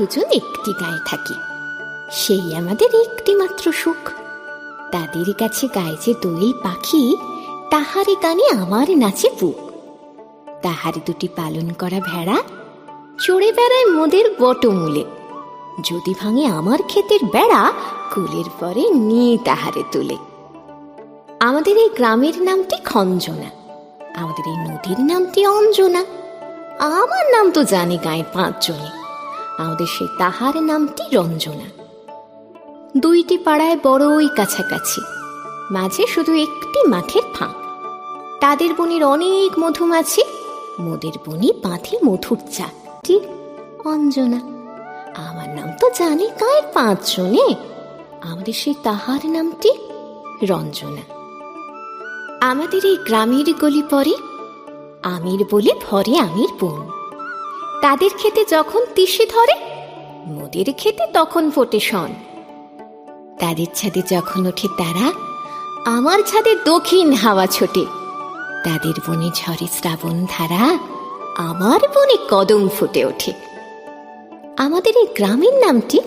দুজন একটি গায়ে থাকি, সেই আমাদের একটি মাত্র সুখ। তাদের কাছে গায়ে যে দোয়েল পাখি, তাহারে গানে আমার নাচে বুক। তাহার দুটি পালন করা ভেড়া চড়ে বেড়ায় মোদের বটমূলে। যদি ভাঙে আমার ক্ষেতের বেড়া, কুলের পরে নিয়ে তাহারে তুলে। আমাদের এই গ্রামের নামটি খঞ্জনা, আমাদের এই নদীর নামটি অঞ্জনা। আমার নাম তো জানে গায়ে 5 জনে, আমাদের সেই তাহার নামটি রঞ্জনা। দুইটি পাড়ায় বড়ই কাছাকাছি, মাঝে শুধু একটি মাঠের ফাঁক। তাদের বনের অনেক মধুমাছি, মোদের বনি বাঁধে মধুর চাকটি অঞ্জনা। আমার নাম তো জানে গায়ে 5 জনে, আমাদের সেই তাহার নামটি রঞ্জনা। আমাদের এই গ্রামের গলি পরে আমির বলে ভরে আমির বোন। তাদের খেতে যখন তিসি ধরে, মোদের খেতে তখন ফোটে শন। তাদের ছাদে যখন ওঠে তারা, আমার ছাদে দক্ষিণ হাওয়া ছোটে। তাদের বনে ঝরে শ্রাবণ ধারা, আমার বনে কদম ফুটে ওঠে। আমাদের এই গ্রামের নামটি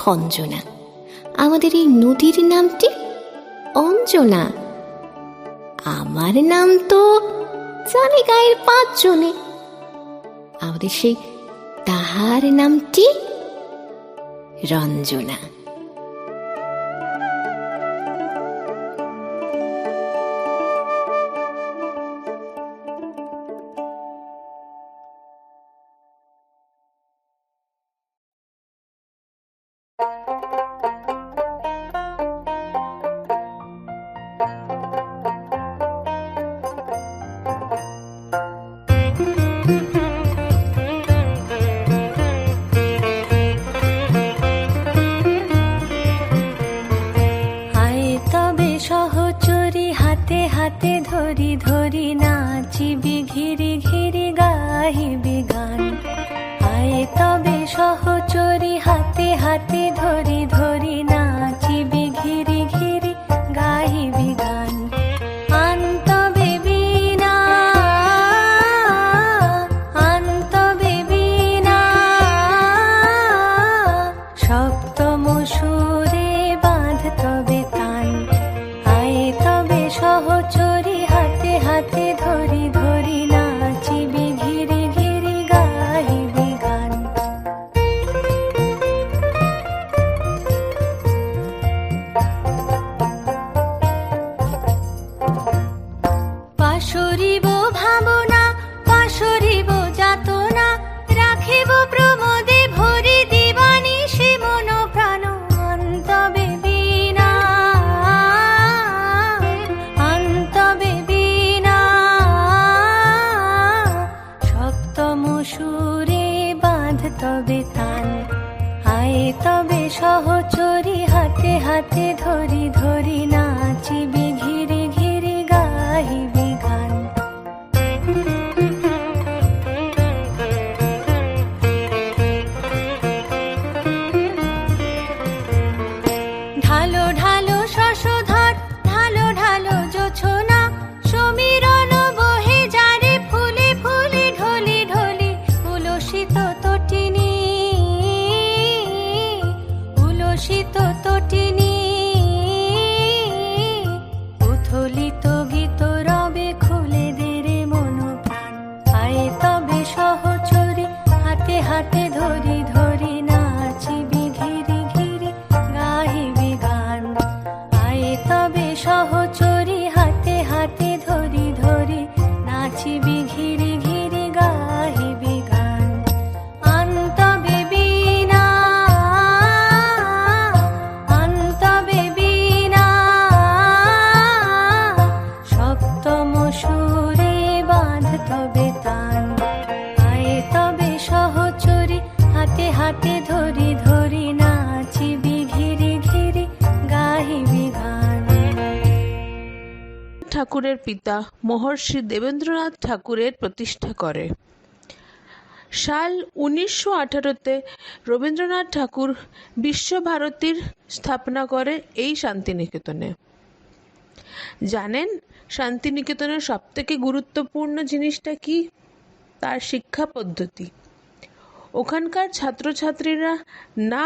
খঞ্জনা, আমাদের এই নদীর নামটি অঞ্জনা। আমার নাম তো জানে গায়ের 5 জনে, আমাদের সেই তাহার নামটি রঞ্জনা। হাতে ধরি ধরি নাচিবি ঘিরি ঘিরি গাহিবি গান। আয় তবে সহচরি হাতে হাতে ধরি ধরি নাচিবি ঘিরি ঘিরি গাহিবি গান। আনতবে বীণা আনতবে বীণা, সপ্তম সুরে বাঁধ তবে তান। আয় তবে সহচরি হাতে হাতে ধরি ধরি নাচিবি ঘিরি ঘিরি গাহিবি গান। পাশরিব ভাবনা পাশরিব যাতনা, রাখিব প্রমোদে ভরি দিবানি সে মন প্রাণ। আনতবে বীণা আনতবে বীণা, সপ্তম সুরে বাঁধ তবে তান। আয় তবে সহচরি হাতে হাতে ধরি ধরি নাচিবি ঘিরি ঘিরি গাহিবি গান। ঢালো ঢালো শশধর ঢালো ঢালো জোছনা, সমীরণ বহে যারে ফুলে ফুলে ঢলি ঢলি। উলসিত তটিনী উলসিত তটিনী, উথলিত গীত রবে খুলে দেরে মন প্রাণ। আয় তবে সহচরি হাতে হাতে ধরি ধরি নাচিবি ঘিরি ঘিরি গাহিবি গান। আয় তবে সহচরি হাতে হাতে ধরি ধরি নাচিবি ঘিরি ঘিরি গাহিবি গান। আনতবে বীণা আনতবে বীণা, সপ্তম সুরে বাঁধ তবে তান। আয় তবে সহচরি হাতে হাতে ধরি ধরি নাচিবি ঘিরি ঘিরি গাহিবি গান। ঠাকুরের পিতা মহর্ষি দেবেন্দ্রনাথ ঠাকুরের প্রতিষ্ঠা করে। সাল 1918-তে রবীন্দ্রনাথ ঠাকুর বিশ্বভারতীর স্থাপনা করে এই শান্তিনিকেতনে। জানেন শান্তিনিকেতনের সবথেকে গুরুত্বপূর্ণ জিনিসটা কি? তার শিক্ষা পদ্ধতি। ওখানকার ছাত্রছাত্রীরা না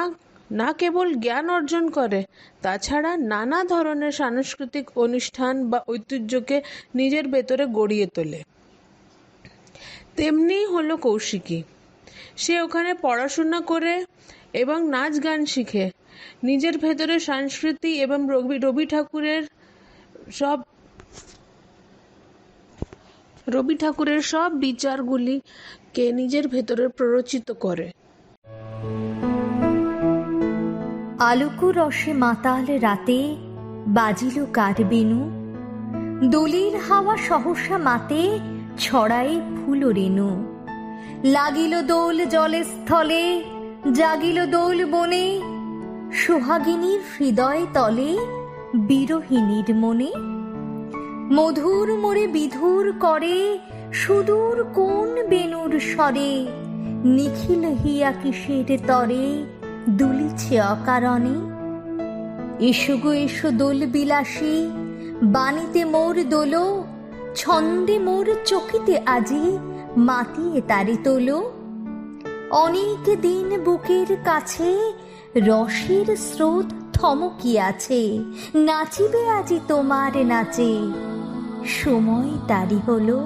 না কেবল জ্ঞান অর্জন করে, তাছাড়া নানা ধরনের সাংস্কৃতিক অনুষ্ঠান বা ঐতিহ্যকে নিজের ভেতরে গড়িয়ে তোলে। তেমনিই হলো কৌশিকী। সে ওখানে পড়াশোনা করে এবং নাচ গান শিখে নিজের ভেতরে সংস্কৃতি এবং রবি ঠাকুরের সব বিচারগুলিকে নিজের ভেতরে প্ররোচিত করে। আলোকু রসে মাতাল রাতে বাজিল কার বেনু, দোলের হাওয়া সহসা মাতে ছড়ায় ফুল রেণু। লাগিল দোল জলে স্থলে, জাগিল দোল বনে, সোহাগিনীর হৃদয় তলে, বিরহিণীর মনে। মধুর মোরে বিধুর করে, সুদূর কোন বেনুর স্বরে, নিখিল হিয়া কিসের তরে, দুলিছে অকারণে। এসো গো এসো দোল বিলাসী, বাণীতে মোর দোলো, ছন্দে মোর চকিতে আজি, মাতিয়ে তারে তোলো। অনেক দিন বুকের কাছে রসের স্রোত থমকিয়াছে, নাচিবে আজি তোমার নাচে, সময় তারি হলো।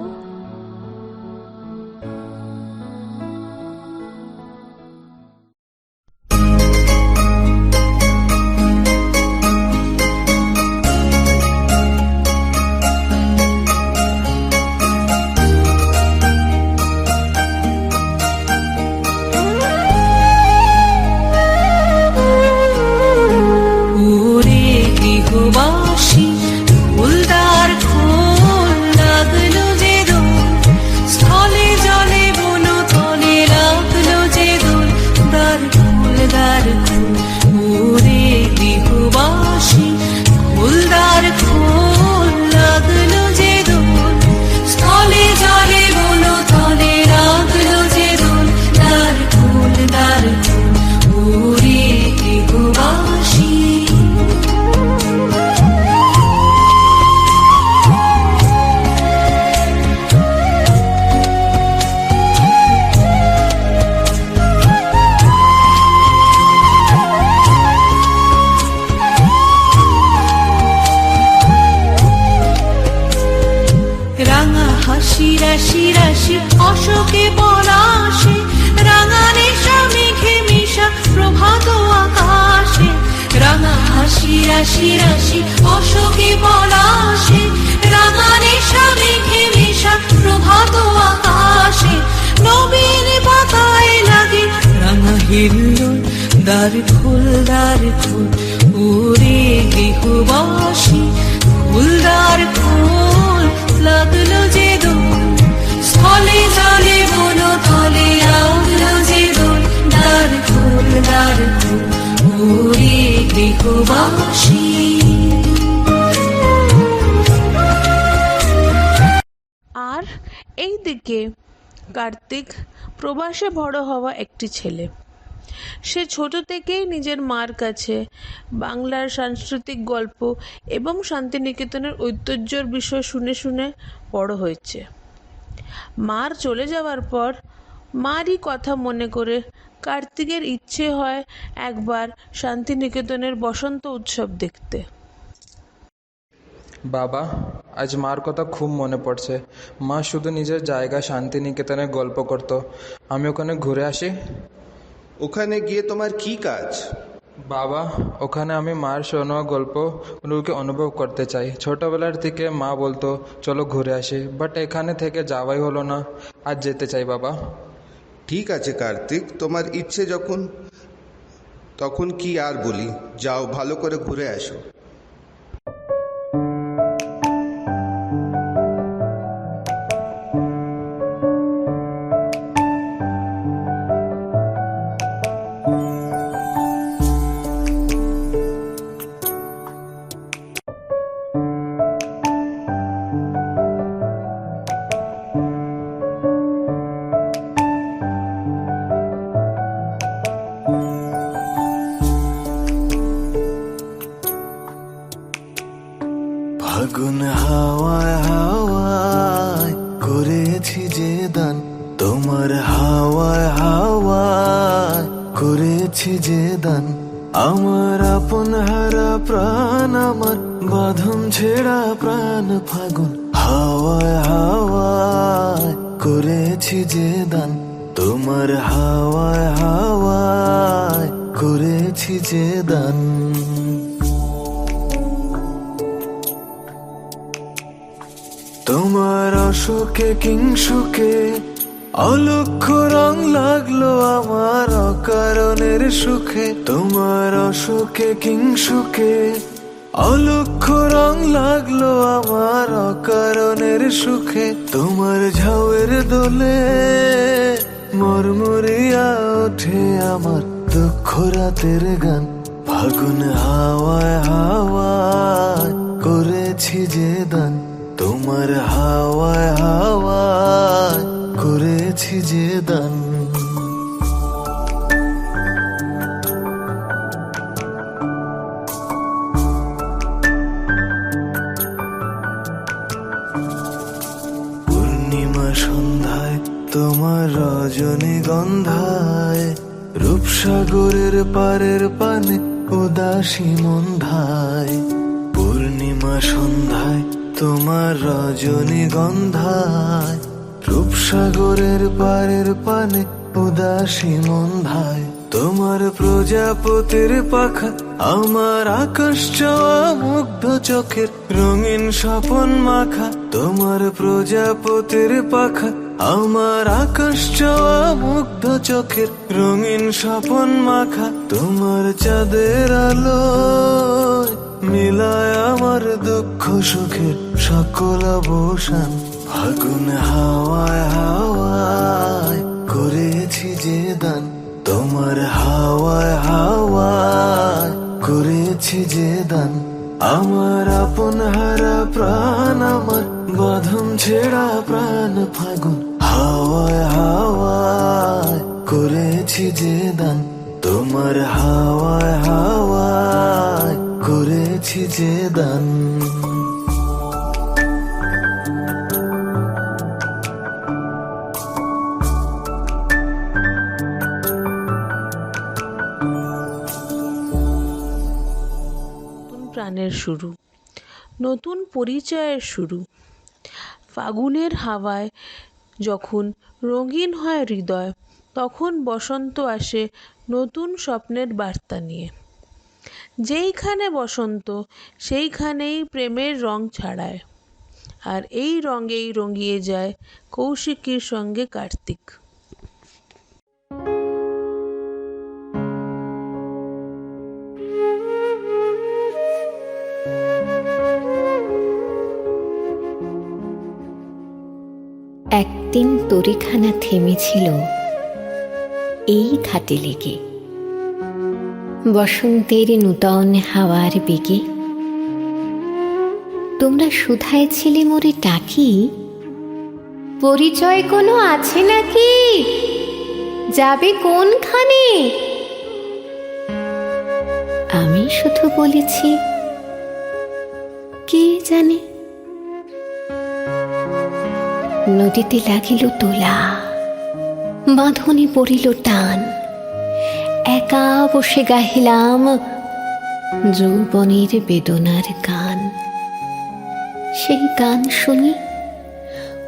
রাশি রাশি অশোকে পলাশে, রাঙা নেশা মেঘে মিশা প্রভাত আকাশে। রাঙা হাসি রাশি রাশি অশোকে পলাশে, রাঙা নেশা মেঘে মিশা প্রভাত আকাশে। নবীন পাতায় লাগে রাঙা হিল্লোল, দ্বার খোল ওরে গৃহবাসী, ফুলদার খোল লাগলো যে দোল, স্থলে জলে বন তলে লাগলো যে দোল, দ্বার খোল ওরে গৃহবাসী। আর এইদিকে কার্তিক প্রবাসে বড় হওয়া একটি ছেলে। সে ছোট থেকেই নিজের মার কাছে বাংলার সাংস্কৃতিক গল্প এবং শান্তিনিকেতনের ঐতিহ্যের বিষয় শুনে শুনে বড় হয়েছে। মার চলে যাওয়ার পর মারই কথা মনে করে কার্তিকের ইচ্ছে হয় একবার শান্তিনিকেতনের বসন্ত উৎসব দেখতে। বাবা, আজ মার কথা খুব মনে পড়ছে। মা শুধু নিজের জায়গা শান্তিনিকেতনের গল্প করত, আমি ওখানে ঘুরে আসি। ওখানে গিয়ে তোমার কি কাজ? বাবা, ওখানে আমি মার শোনা গল্পগুলোকে অনুভব করতে চাই। ছোটবেলার থেকে মা বলতো চলো ঘুরে আসি, বাট এখানে থেকে যাওয়াই হলো না। আজ যেতে চাই বাবা। ঠিক আছে কার্তিক, তোমার ইচ্ছে যখন তখন কি আর বলি, যাও ভালো করে ঘুরে আসো। ফাগুন হাওয়ায় হাওয়ায় করেছি যে দান, তোমার হাওয়ায় হাওয়ায় করেছি যে দান, আমার আপন হারা প্রাণ, আমার বাঁধন ছেঁড়া প্রাণ ফাগুন হাওয়ায় হাওয়ায় করেছি যে দান, তোমার হাওয়ায় হাওয়ায় করেছি যে দান। তোমার অশোকে কিংসুকে অলক্ষ্য রং লাগলো আমার অকারণের সুখে, তোমার অশোকে কিংসুকে অলক্ষ্য রং লাগলো আমার অকারণের সুখে, তোমার ঝাউয়ের দোলে মরমরিয়া ওঠে আমার দুঃখ রাতের গান, ফাগুন হাওয়ায় হাওয়ায় করেছি যে দান, তোমার হাওয়ায় হাওয়ায় করেছি যে দান। পূর্ণিমা সন্ধ্যায় তোমার রজনীগন্ধায় রূপসাগরের পারের পানে উদাসী মন্ধায়, পূর্ণিমা সন্ধ্যায় তোমার রজনীগন্ধায় রূপসাগরের পারের পানে উদাসী মন্ধায়, তোমার প্রজাপতির পাখা আমার আকাশ চাওয়া মুগ্ধ চোখের রঙিন স্বপন মাখা, তোমার প্রজাপতির পাখা আমার আকাশ চাওয়া মুগ্ধ চোখের রঙিন স্বপন মাখা, তোমার চাঁদের আলো মিলায় আমার দুঃখ সুখের সকল অবসান, ফাগুন হাওয়ায় হাওয়ায় করেছি যে দান, তোমার হাওয়ায় হাওয়ায় করেছি যে দান, আমার আপন হারা প্রাণ, আমার বাঁধন ছেঁড়া প্রাণ ফাগুন হাওয়ায় হাওয়ায় করেছি যে দান, তোমার হাওয়ায় হাওয়ায় করেছি যে দান। প্রাণের শুরু, নতুন পরিচয়ের শুরু। ফাগুনের হাওয়ায় যখন রঙিন হয় হৃদয়, তখন বসন্ত আসে নতুন স্বপ্নের বার্তা নিয়ে। যেইখানে বসন্ত সেইখানেই প্রেমের রং ছড়ায়, আর এই রঙেই রঙিয়ে যায় কৌশিকীর সঙ্গে কার্তিক। একদিন তরিখানা থেমেছিল এই ঘাটে লেগে, বসন্তের নূতন হাওয়ার বেগে। তোমরা শুধায় ছিলে মোরে ডাকি, পরিচয় কোনো আছে নাকি, যাবে কোনখানে? আমি শুধু বলেছি কে জানে। নদীতে লাগিল তোলা, বাঁধনে পড়িল টান, একা বসে গাহিলাম যৌবনের বেদনার গান। সেই গান শুনি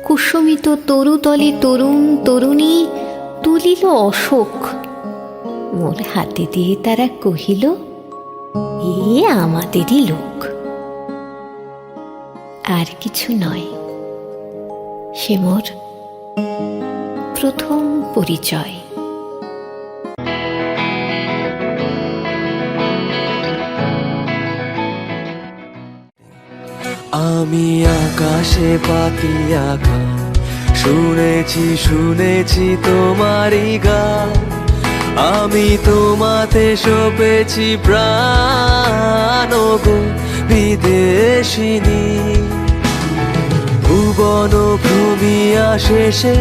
কুসুমিত তরুতলে তরুণ তরুণী তুলিল অশোক, মোর হাতে দিয়ে তারা কহিল এ আমাদেরই লোক। আর কিছু নয়, সে মোর প্রথম পরিচয়। আমি আকাশে পাতিয়া গান, শুনেছি শুনেছি তোমারই গান, আমি তোমাতে সপেছি প্রাণ গো বিদেশিনী। ভুবন ভ্রমিয়া শেষে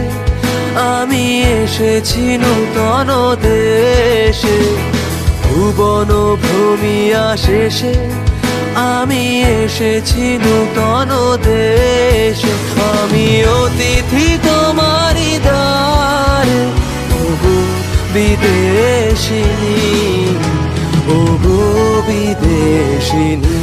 আমি এসেছি নূতন দেশে, ভুবন ভ্রমিয়া শেষে আমি এসেছি নূতন দেশে। আমি অতিথি তোমারই দ্বারে, ওগো বিদেশিনী, ও গো বিদেশিনী।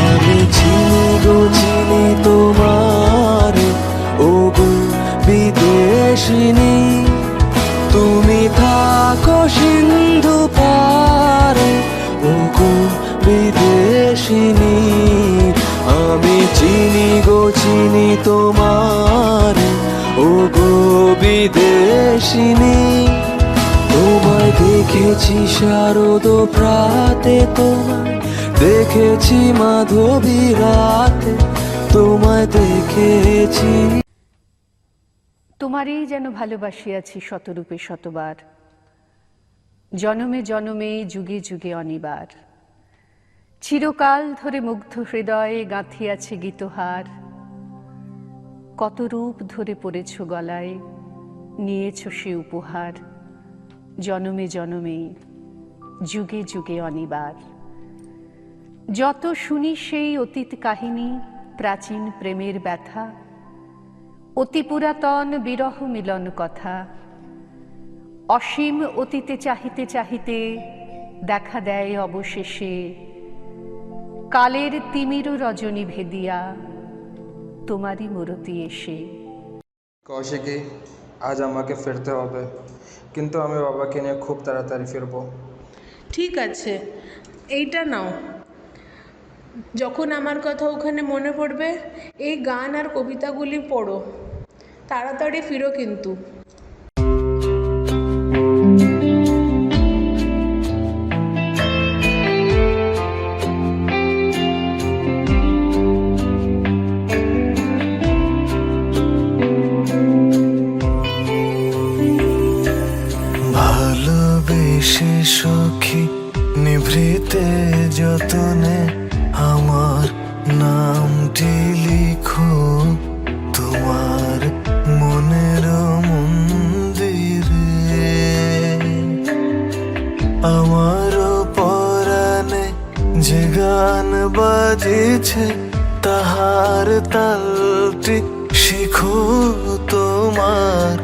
আমি চিনি গো চিনি তোমার, ও গো বিদেশিনী। তুমি থাকো সিন্ধু পারে, ও গো বিদেশিনী। আমি চিনি গো চিনি তোমার, ও গো বিদেশিনী। তোমায় দেখেছি শারদ প্রাতে, তোমায় দেখেছি মাধবী রাতে, তোমায় দেখেছি। তোমারই যেন ভালোবাসিয়াছি শতরূপে শতবার, জনমে জনমে যুগে যুগে অনিবার। চিরকাল ধরে মুগ্ধ হৃদয়ে গাঁথিয়াছে গীতহার, কত রূপ ধরে পড়েছ গলায়, নিয়েছ সে উপহার। জনমে জনমে যুগে যুগে অনিবার। যত শুনি সেই অতীত কাহিনী, প্রাচীন প্রেমের ব্যথা, অতি পুরাতন বিরহ মিলন কথা। অসীম অতীতে চাহিতে চাহিতে দেখা দেয় অবশেষে, কালের তিমির রজনী ভেদিয়া তোমারই মূরতি এসে। কৌশিকী, আজ আমাকে ফিরতে হবে, কিন্তু আমি বাবাকে নিয়ে খুব তাড়াতাড়ি ফিরবো। ঠিক আছে, এইটা নাও। যখন আমার কথা ওখানে মনে পড়বে এই গান আর কবিতাগুলি পড়ো। তাড়াতাড়ি ফিরো কিন্তু। ভালোবেসে সখী নিভৃতে যতনে আমার নামটি লিখো, তোমার মনের মন্দিরে। আমার পরাণে যে গান বাজেছে, তাহার তালটি শিখো তোমার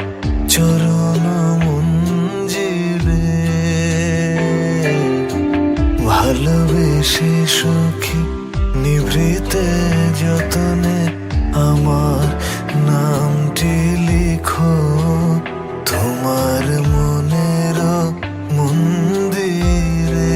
চরণ মঞ্জিরে। ভালোবেসে সখী নিভৃতে যতনে আমার নামটি লিখো, তোমার মনের মন্দিরে।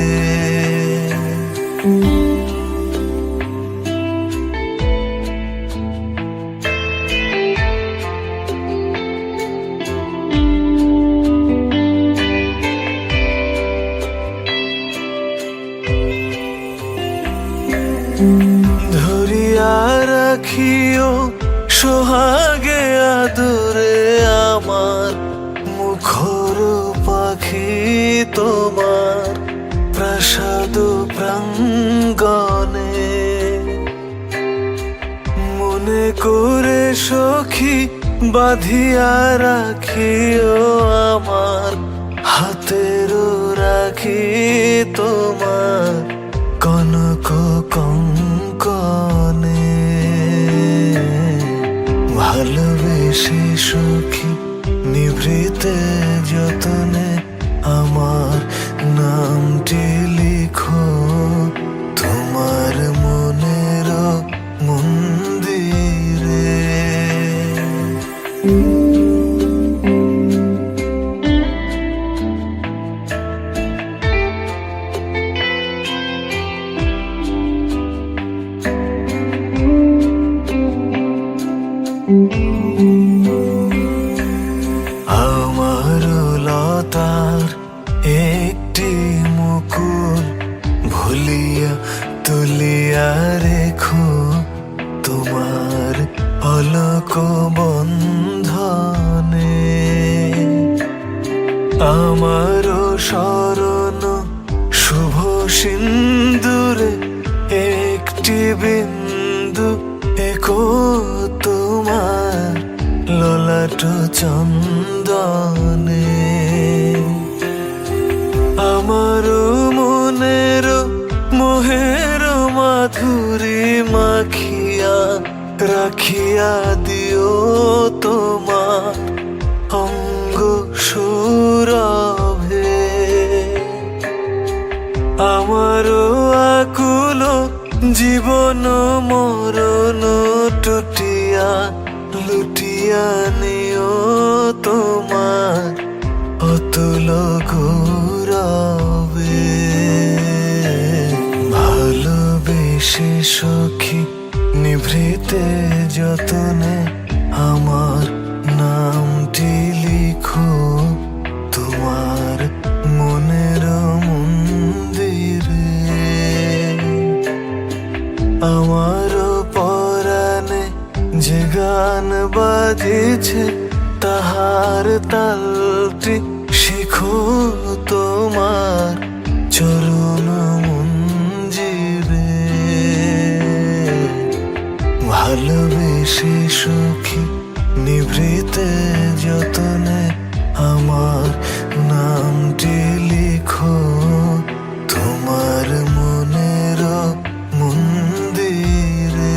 ধরিয়া রাখিও সোহাগে আদরে আমার মুখর পাখি, তোমার প্রাসাদ প্রাঙ্গণে। মনে করে সখী বাঁধিয়া রাখিও আমার হাতের রাখি, তোমার কনক কঙ্কনে। ভালোবেসে সখী নিভৃতে যতনে আমার নামটি লিখো, তোমার মনের মন্দিরে। আমার লতার একটি মুকুল ভুলিয়া তুলিয়া রেখো, তোমার অলক বন্ধনে। আমার শরণ শুভ সিন্দুরে একটি বিন্দু একো তোমার ললাট চন্দন। রাখিয়া দিও তোমার অঙ্গ সুরভে। আমারও আকুল জীবন মরণ টুটিয়া লুটিয়া নিও তোমার অতুল গৌরবে। ভালোবেসে সখী নিভৃতে যতনে আমার নামটি লিখো তোমার মনের মন্দিরে। আমার পরাণে যে গান বাজেছে তাহার তালটি শিখো তোমার চরণ মঞ্জিরে। ভালোবেসে সখী নিভৃতে যতনে আমার নামটি লিখো তোমার মনের মন্দিরে।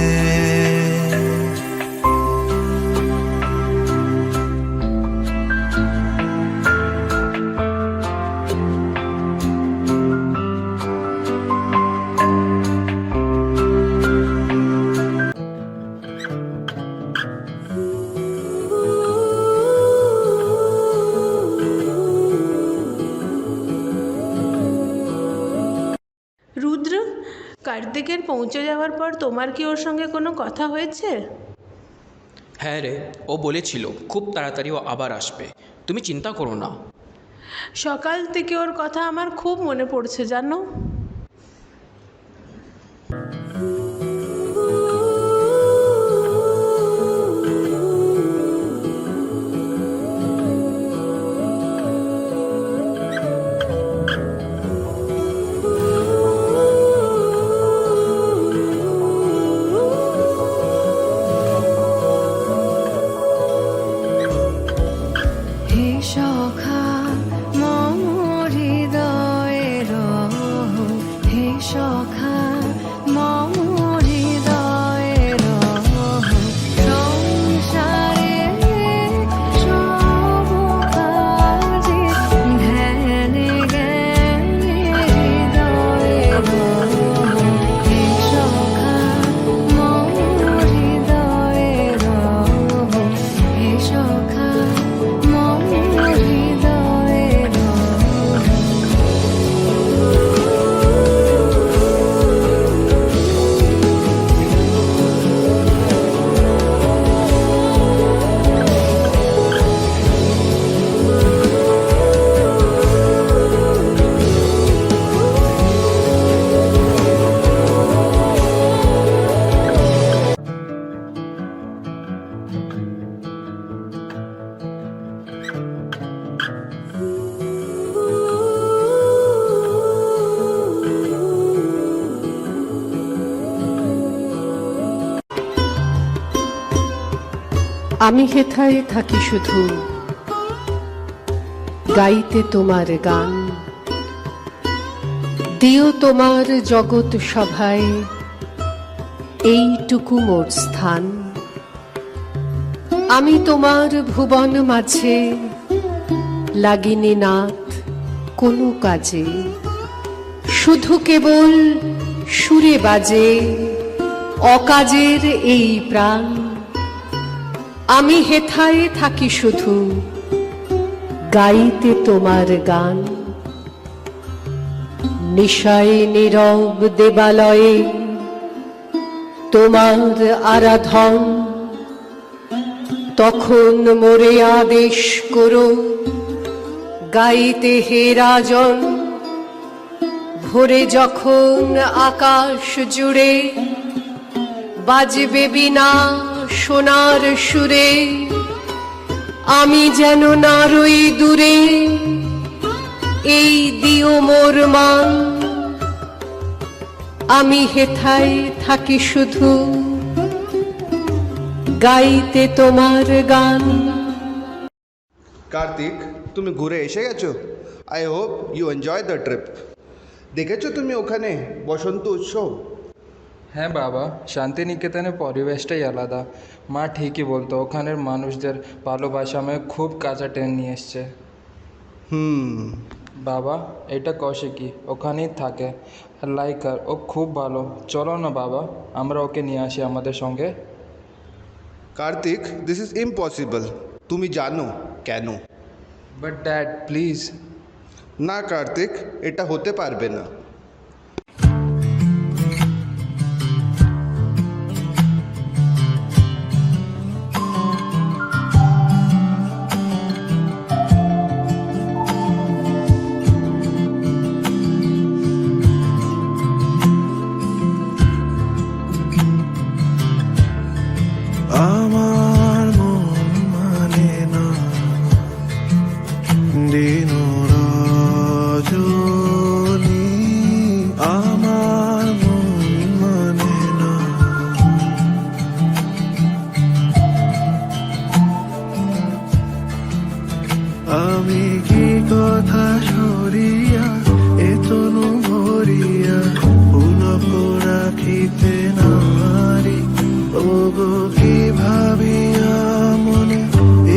রুদ্র, কার্তিকের পৌঁছে যাওয়ার পর তোমার কি ওর সঙ্গে কোনো কথা হয়েছে? হ্যাঁ রে, ও বলেছিল খুব তাড়াতাড়ি ও আবার আসবে, তুমি চিন্তা করো না। সকাল থেকে ওর কথা আমার খুব মনে পড়ছে জানো। হে সখা মম হৃদয়ের, হে সখা মম হৃদয়ের, সংসারে সব কাজে ধ্যানে জ্ঞানে হৃদয়ের, হে সখা মম হৃদয়ের, হে সখা মম হৃদয়ের। আমি হেথায় থাকি শুধু গাইতে তোমার গান, দিও তোমার জগৎ সভায় এইটুকু মোর স্থান। আমি তোমার ভুবন মাঝে লাগিনি নাথ কোনো কাজে, শুধু কেবল সুরে বাজে অকাজের এই প্রাণ। আমি হেথায় থাকি শুধু গাইতে তোমার গান। নিশায় নীরব দেবালয়ে তোমার আরাধন, তখন মোরে আদেশ করো গাইতে হে রাজন। ভোরে যখন আকাশ জুড়ে বাজবে বীণা সোনার সুরে, আমি যেন না রই দূরে, এই দিও মোর মান। আমি হেথায় থাকি শুধু গাইতে তোমার গান। কার্তিক, তুমি ঘুরে এসে গেছো। I hope you enjoy the trip. দেখেছো তুমি ওখানে বসন্ত উৎসব? হ্যাঁ বাবা, শান্তিনিকেতনের পরিবেশটাই আলাদা। মা ঠিকই বলতো, ওখানের মানুষদের ভালোবাসা আমায় খুব কাছে টেনে নিয়ে এসছে। বাবা, এটা কৌশিকী, ওখানেই থাকে, লাইকার, ও খুব ভালো। চলো না বাবা, আমরা ওকে নিয়ে আসি আমাদের সঙ্গে। Kartik, this is impossible. তুমি জানো কেন? But dad, please. না কার্তিক, এটা হতে পারবে না। আমার মন মানে না দিন রজনী, আমার মন মানে না। আমি কি কথা সরিয়া এতনু ভরিয়া পুলক রাখিতে নারি, ওগো কি ভাবিয়া মনে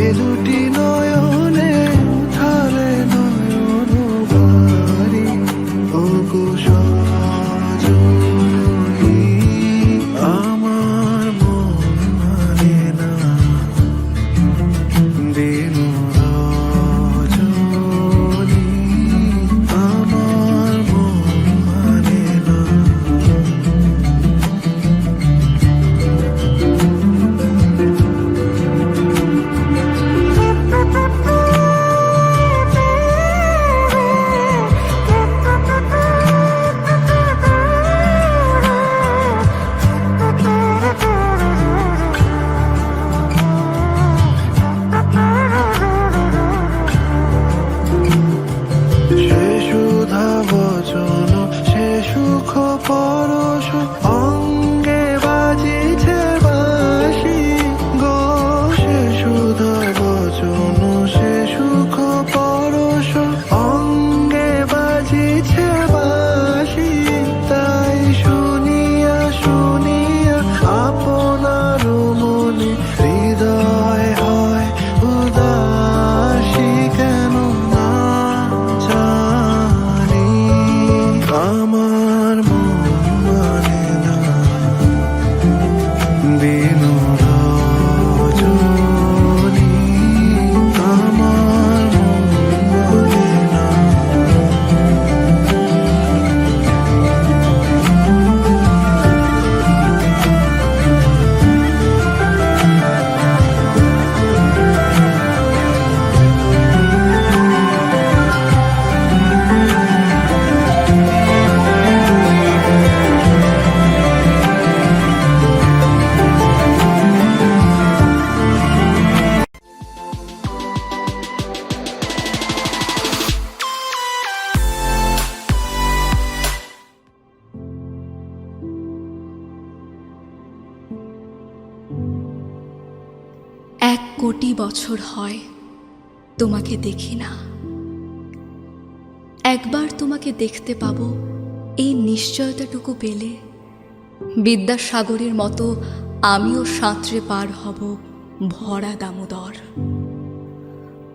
এ দুটি নয়নে উঠালে নয়ন বাড়ি, ওগো সজনী, আমার মন মানে না দিন রজনী, আমার মন মানে না। সে সুধা বচন, সে সুখ পরশ, অঙ্গে বাজিছে বাঁশি গো। সে সুধা বচন, সে সুখ পরশ, অঙ্গে বাজিছে বাঁশি, তাই শুনিয়া শুনিয়া আপনার মনে হৃদয় হয় উদাসী, কেন না জানি আমার মন মানে না দিন রজনী, আমার মন মানে না। এক কোটি বছর হয় তোমাকে দেখি না, একবার তোমাকে দেখতে পাবো এই নিশ্চয়তাটুকু পেলে বিদ্যাসাগরের মতো আমিও সাঁতরে পার হব ভরা দামোদর।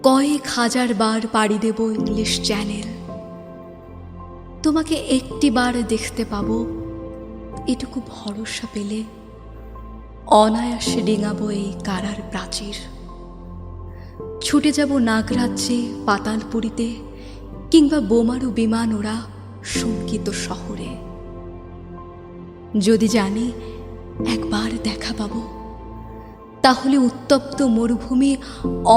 কয়েক হাজার বার পাড়ি দেব ইংলিশ চ্যানেল, তোমাকে একটি বার দেখতে পাবো এটুকু ভরসা পেলে অনায়াসে ডিঙাবো এই কারার প্রাচীর। ছুটে যাব নাগরাজ্যে পাতালপুরীতে, কিংবা বোমারু বিমান ওরা শঙ্কিত শহরে। যদি জানি একবার দেখা পাবো, তাহলে উত্তপ্ত মরুভূমি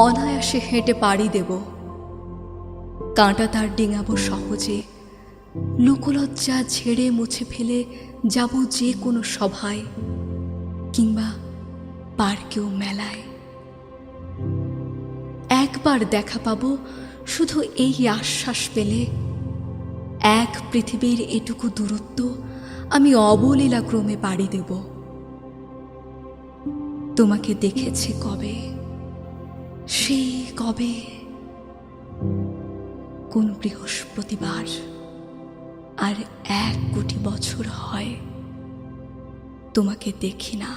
অনায়াসে হেঁটে পাড়ি দেব। কাঁটা তার ডিঙাবো সহজে, লোকলজ্জা ঝেড়ে মুছে ফেলে যাব যে কোনো সভায়, কিংবা পার্কেও মেলায়। একবার দেখা পাবো শুধু এই আশ্বাস পেলে, এক পৃথিবীর এটুকু দূরত্ব আমি অবলীলা ক্রমে পাড়ি দেব। তোমাকে দেখেছি কবে, সেই কবে, কোন বৃহস্পতিবার, আর 1 কোটি বছর হয় তোমাকে দেখি না।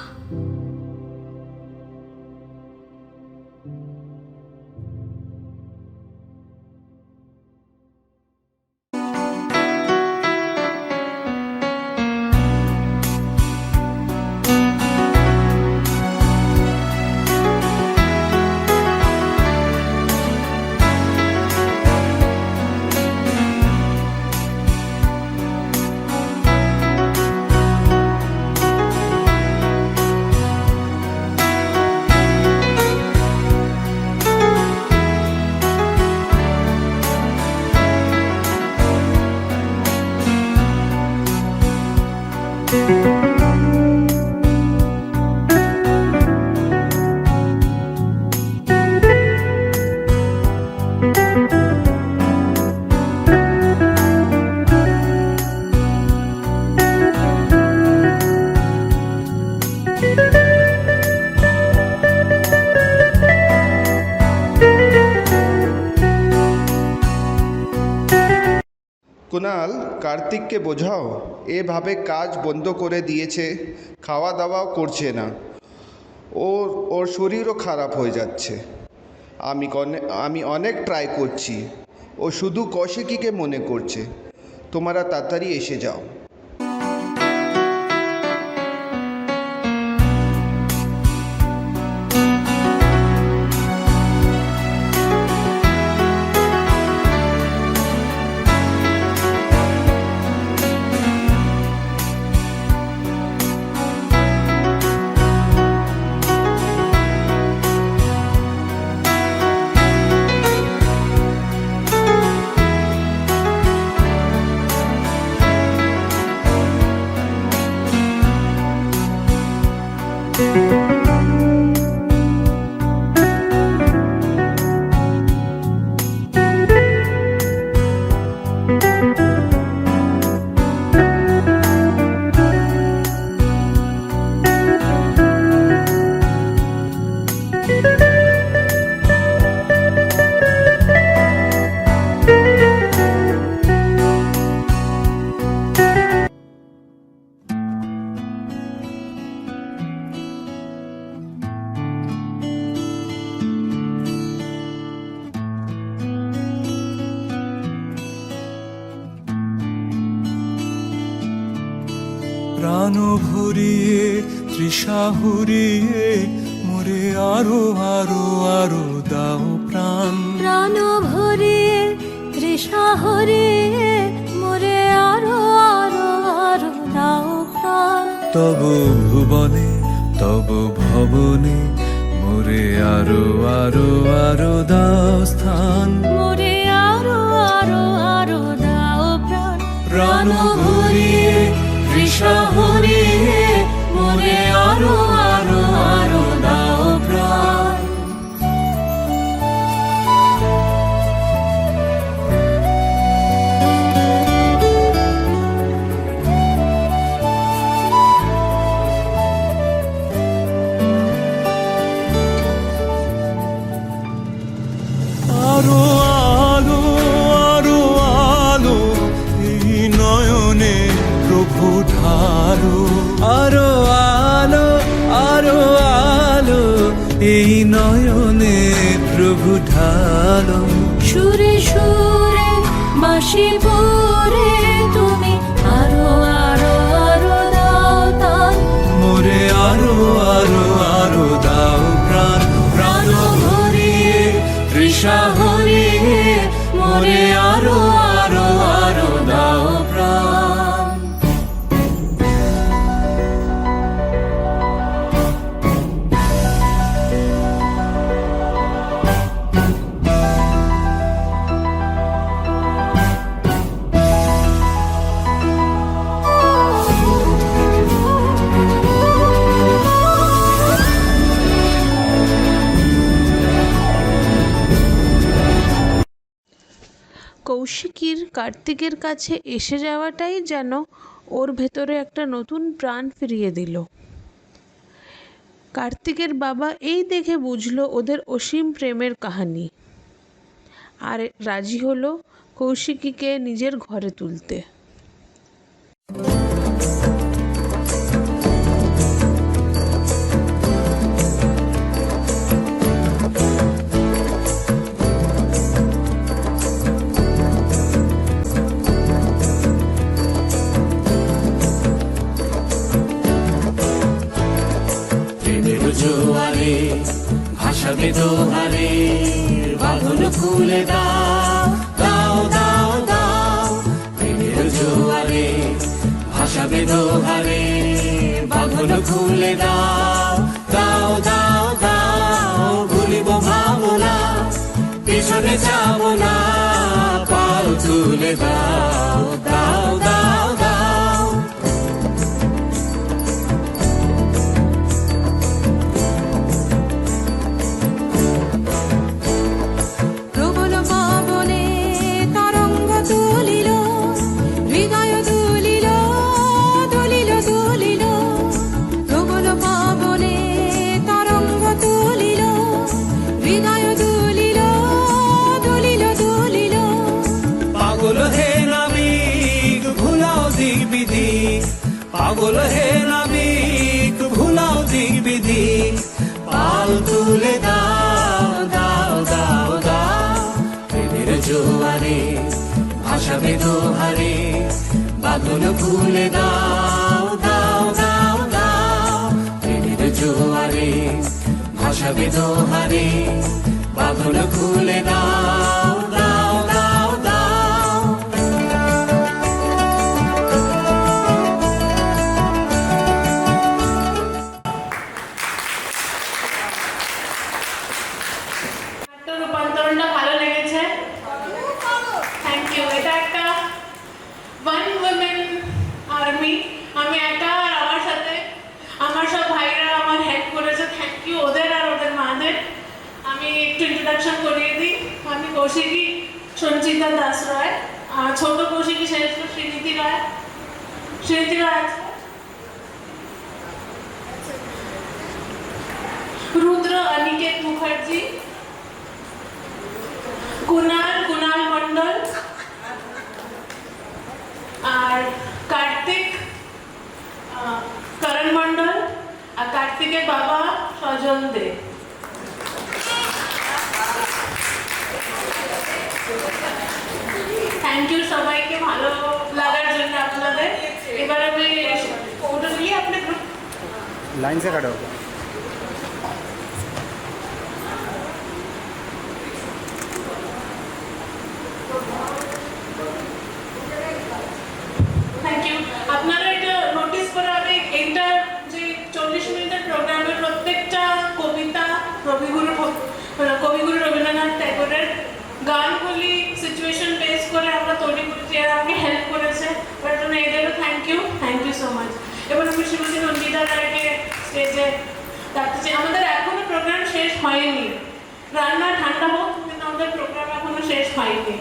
কুনাল, কার্তিককে বোঝাও, এভাবে কাজ বন্ধ করে দিয়েছে, খাওয়া দাওয়াও করছে না, ওর শরীরও খারাপ হয়ে যাচ্ছে। আমি অনেক ট্রাই করছি, ও শুধু কৌশিকীকে মনে করছে। তোমরা তাড়াতাড়ি এসে যাও। প্রাণ ভরিয়ে তৃষা হুরিয়ে মোরে আরো আরো আরো দাও প্রাণ। প্রাণ ভরিয়ে তৃষা হরিয়ে মোরে আরো আরো আরো দাও প্রাণ। তব ভুবনে তব ভবনে মোরে আরো আরো আরো দাও স্থান। মোরে আরো আরো আরো দাও প্রাণ। প্রাণ ভরিয়ে তৃষা হরিয়ে মোরে আরো আরো আরো দাও প্রাণ। আরো আলো আরো আলো এই নয়নে প্রভু ঢালো। আরো আলো আরো আলো এই নয়নে প্রভু ঢালো। সুরে সুরে বাঁশি পরে তুমি আরো আরো আরো দাও তান। মোরে আরো আরো আরো দাও প্রাণ। প্রাণ ভরিয়ে তৃষা হরিয়ে মোরে আরো আরো আরো দাও প্রাণ। কৌশিকীর কার্তিকের কাছে এসে যাওয়াটাই যেন ওর ভেতরে একটা নতুন প্রাণ ফিরিয়ে দিল। কার্তিকের বাবা এই দেখে বুঝলো ওদের অসীম প্রেমের কাহিনী, আর রাজি হলো কৌশিকীকে নিজের ঘরে তুলতে। জোয়ারে ভাসাবে দোহারে বাঁধন খুলে দাও দাও দাও দাও প্রেমের জোয়ারে ভাসাবে দোহারে বাঁধন খুলে দাও দাও দাও দাও ভুলিব ভাবনা পিছনে যাব না পাল তুলে দাও দাও দাও দাও প্রবল পাবনে তরঙ্গ তুলিল হৃদয় দুলিল দুলিল দুলিল প্রবল পাবনে তরঙ্গ তুলিল হৃদয় দুলিল দুলিল দুলিল পাগল হে নাবিক ভুলাও দিক বিদিক পাগল হে নাবিক ভুলাও দিক বিদিক পাল তুলে দাও দাও দাও দাও প্রেমের জোয়ারে ভাসাবে দোহারে বাঁধন খুলে দাও দাও দাও দাও প্রেমের জোয়ারে ভাসাবে দোহারে বাঁধন খুলে দাও দাও দাও দাও রূপান্তরণটা ভালো লেগেছে, থ্যাংক ইউ। এটা একটা ওয়ান উইমেন আর্মি, আমি একা আর আমার সাথে আমার সব ভাইরা আমার হেল্প করেছে, থ্যাংক ইউ ওদের আর ওদের মাদের। আমি একটু ইন্ট্রোডাকশন করিয়ে দিই। আমি কৌশিকী সঞ্চিতা দাস রায়, আর ছোট কৌশিকী সেরেছিল শ্রীনীতি রায়। শ্রীনীতি রায় আছে, রুদ্র অনিকেত মুখার্জি, কুনাল মন্ডল, আর কার্তিক করণ মন্ডল, আর কার্তিকের বাবা সজল দে। থ্যাংক ইউ সবাইকে ভালো লাগার জন্য আপনাদের। এবার আমি ওটা নিয়ে আপনার গ্রুপ लाइन से खड़े हो থ্যাংক ইউ। আপনারা এটা নোটিস করে আমি এইটা যে 40 মিনিটের প্রোগ্রামের প্রত্যেকটা কবিতা কবিগুরু রবীন্দ্রনাথ ট্যাগোরের গানগুলি সিচুয়েশন বেস করে আমরা তৈরি করেছি, আর আমাকে হেল্প করেছে। তার জন্য এদেরও থ্যাংক ইউ সো মাচ। এবার আমি শ্রীমতী নন্দিতা রায়কে স্টেজে ডাকতে চাই। আমাদের এখনো প্রোগ্রাম শেষ হয়নি, রান্না ঠান্ডা হোক, কিন্তু আমাদের প্রোগ্রাম এখনো শেষ হয়নি।